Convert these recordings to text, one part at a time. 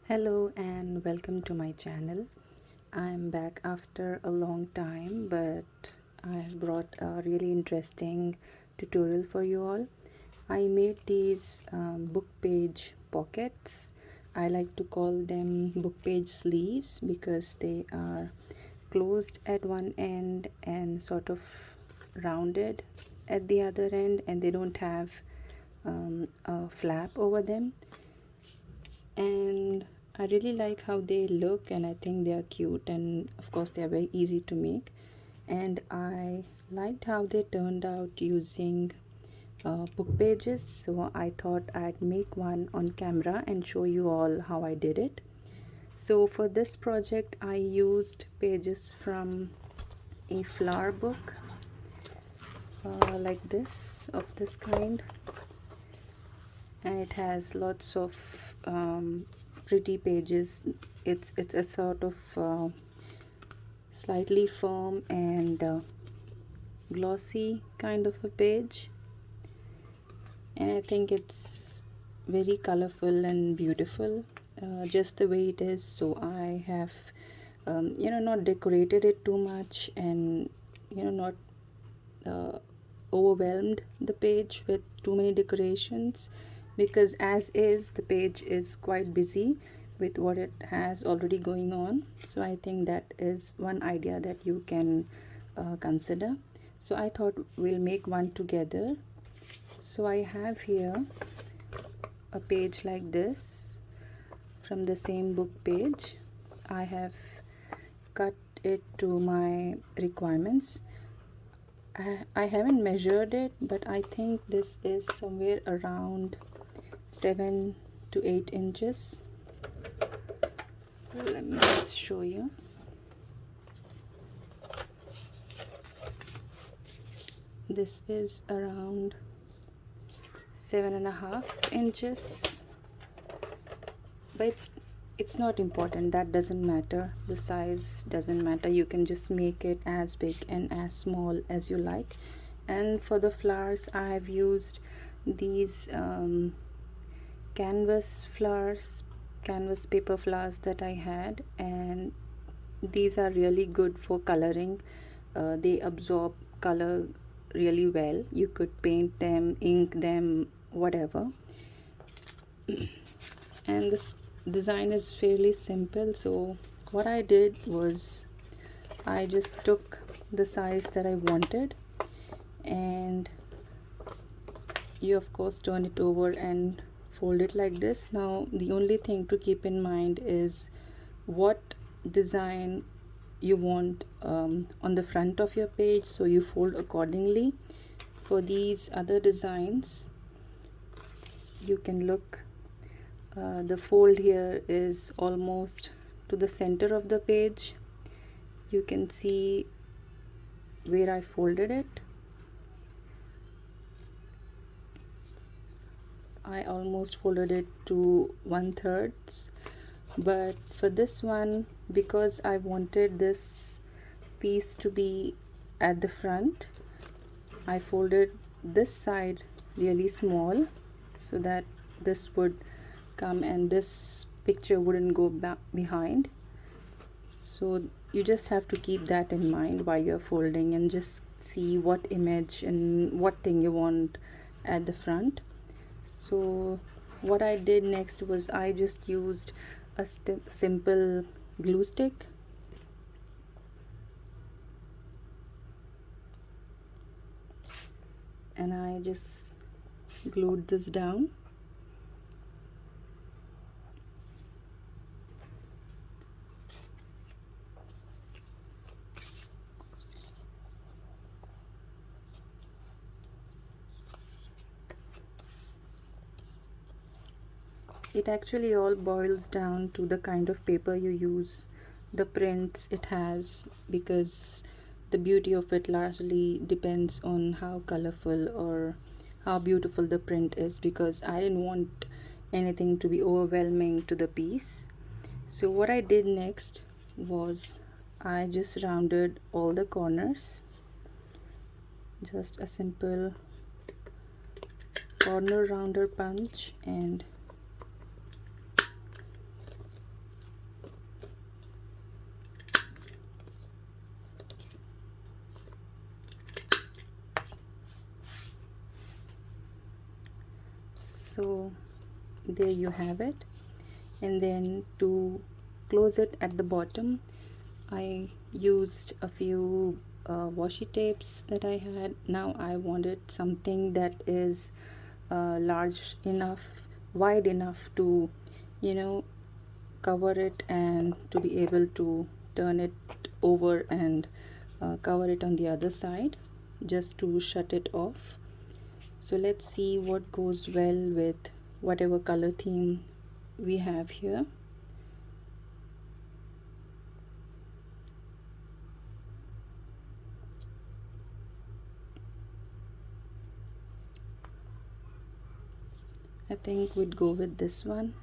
Hello and welcome to my channel. I'm back after a long time, but I have brought a really interesting tutorial for you all. I made these book page pockets. I like to call them book page sleeves because they are closed at one end and sort of rounded at the other end, and they don't have a flap over them. And I really like how they look, and I think they are cute, and of course they are very easy to make. And I liked how they turned out using book pages, so I thought I'd make one on camera and show you all how I did it. So for this project I used pages from a flower book, like this kind, and it has lots of pretty pages. It's a sort of slightly firm and glossy kind of a page, and I think it's very colorful and beautiful, just the way it is. So I have not decorated it too much, and not overwhelmed the page with too many decorations, because as is the page is quite busy with what it has already going on. So I think that is one idea that you can consider. So I thought we'll make one together. So I have here a page like this from the same book page. I have cut it to my requirements. I haven't measured it, but I think this is somewhere around 7 to 8 inches. Let me just show you. This is around 7.5 inches, but it's not important. That doesn't matter. The size doesn't matter. You can just make it as big and as small as you like. And for the flowers, I have used these canvas paper flowers that I had, and these are really good for coloring. They absorb color really well. You could paint them, ink them, whatever. And this design is fairly simple. So what I did was I just took the size that I wanted, and you of course turn it over and fold it like this. Now the only thing to keep in mind is what design you want on the front of your page, so you fold accordingly. For these other designs, you can look, the fold here is almost to the center of the page. You can see where I folded it. I almost folded it to 1/3, but for this one, because I wanted this piece to be at the front, I folded this side really small so that this would come and this picture wouldn't go back behind. So you just have to keep that in mind while you're folding, and just see what image and what thing you want at the front. So what I did next was I just used a simple glue stick, and I just glued this down. It actually all boils down to the kind of paper you use, the prints it has, because the beauty of it largely depends on how colorful or how beautiful the print is, because I didn't want anything to be overwhelming to the piece. So what I did next was I just rounded all the corners, just a simple corner rounder punch, and So there you have it. And then to close it at the bottom, I used a few washi tapes that I had. Now I wanted something that is large enough, wide enough to, you know, cover it and to be able to turn it over and cover it on the other side, just to shut it off. So let's see what goes well with whatever color theme we have here. I think we'd go with this one.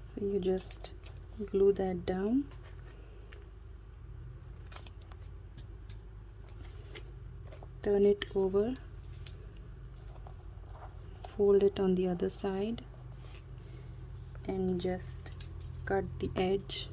So you just glue that down. Turn it over, fold it on the other side, and just cut the edge.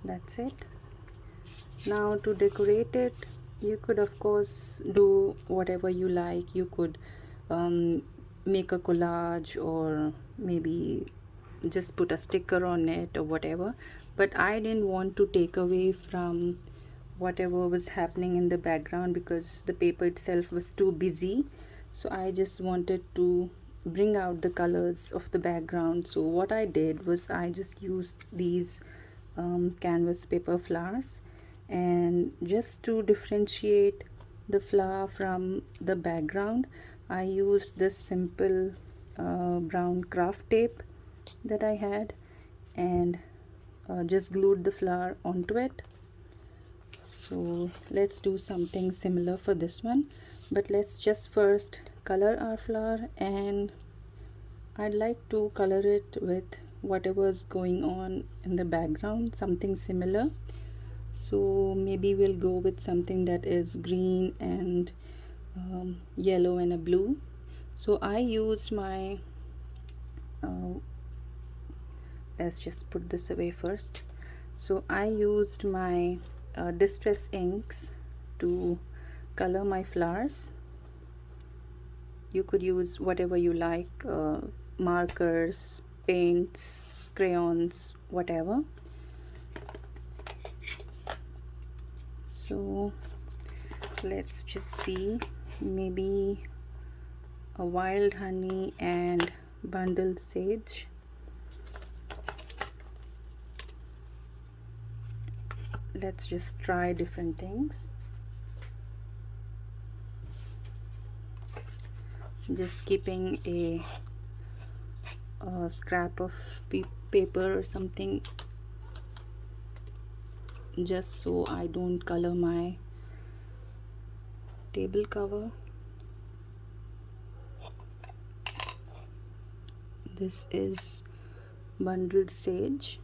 That's it. Now to decorate it, you could of course do whatever you like. You could make a collage, or maybe just put a sticker on it or whatever, but I didn't want to take away from whatever was happening in the background because the paper itself was too busy. So I just wanted to bring out the colors of the background. So what I did was I just used these canvas paper flowers, and just to differentiate the flower from the background, I used this simple brown craft tape that I had, and just glued the flower onto it. So let's do something similar for this one, but let's just first color our flower, and I'd like to color it with whatever's going on in the background, something similar. So maybe we'll go with something that is green and yellow and a blue. So I used my let's just put this away first. So I used my distress inks to color my flowers. You could use whatever you like, markers, paints, crayons, whatever. So let's just see, maybe a wild honey and bundled sage. Let's just try different things. Just keeping a scrap of paper or something, just so I don't color my table cover. This is bundled sage.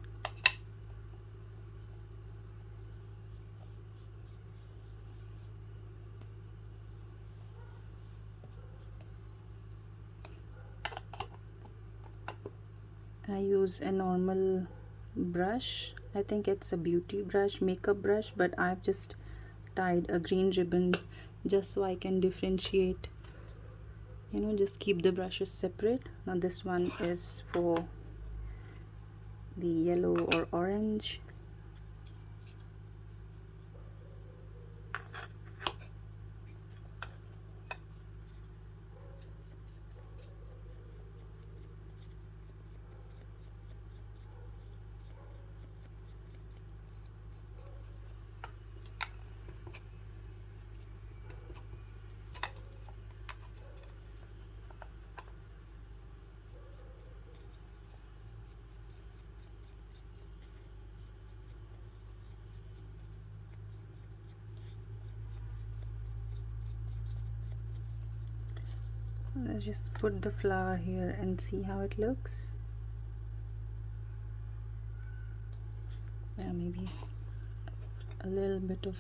I use a normal brush. I think it's a beauty brush, makeup brush, but I've just tied a green ribbon just so I can differentiate, you know, just keep the brushes separate. Now this one is for the yellow or orange. Let's just put the flower here and see how it looks. Yeah, maybe a little bit of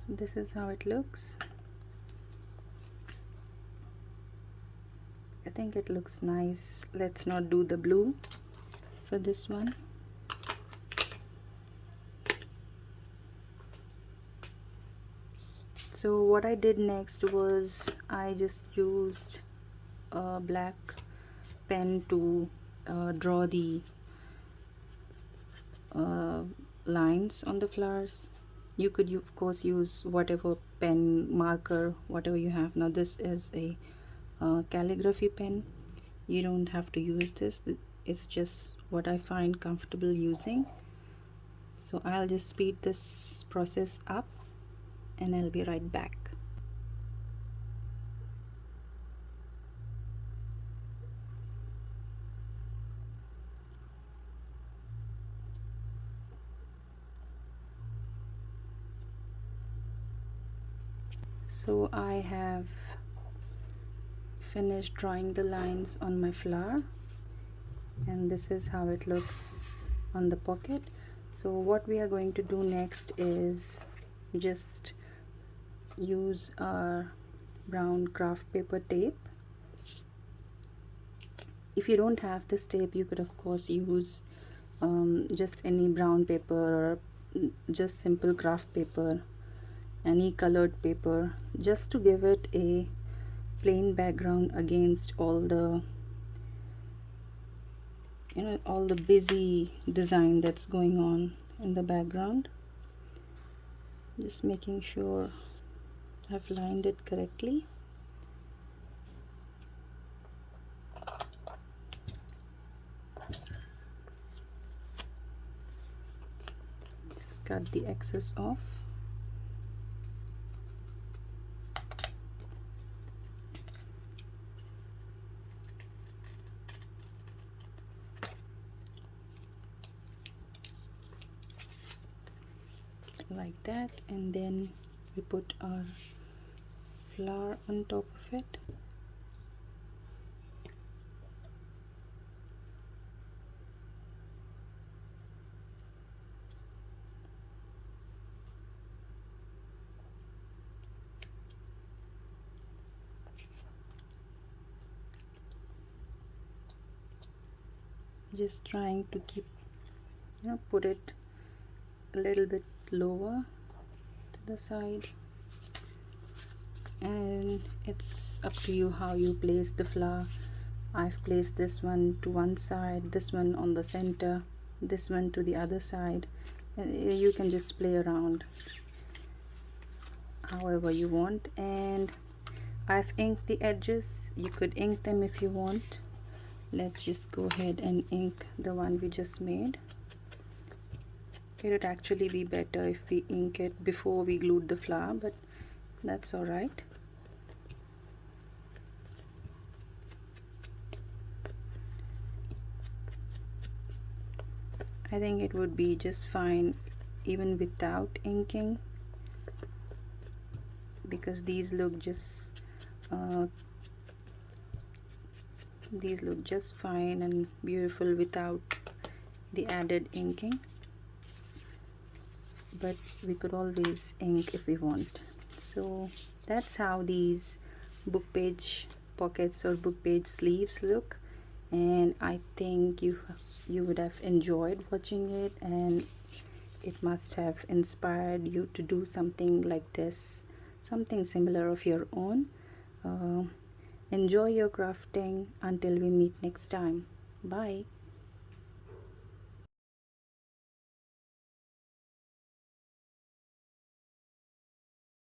so this is how it looks. I think it looks nice. Let's not do the blue for this one. So what I did next was I just used a black pen to draw the lines on the flowers. You could of course use whatever pen, marker, whatever you have. Now this is a calligraphy pen. You don't have to use this. It's just what I find comfortable using. So I'll just speed this process up and I'll be right back. So I have finished drawing the lines on my flower, and this is how it looks on the pocket. So what we are going to do next is just use our brown craft paper tape. If you don't have this tape, you could of course use just any brown paper or just simple craft paper, any colored paper, just to give it a plain background against all the all the busy design that's going on in the background. Just making sure I've lined it correctly. Just cut the excess off. Like that, and then we put our flower on top of it. Just trying to keep, put it a little bit lower to the side, and it's up to you how you place the flower. I've placed this one to one side, this one on the center, this one to the other side, and you can just play around however you want. And I've inked the edges. You could ink them if you want. Let's just go ahead and ink the one we just made. It would actually be better if we ink it before we glued the flower, but that's all right. I think it would be just fine even without inking, because these look just fine and beautiful without the added inking. But we could always ink if we want. So that's how these book page pockets or book page sleeves look, and I think you would have enjoyed watching it, and it must have inspired you to do something like this, something similar of your own. Enjoy your crafting. Until we meet next time. Bye.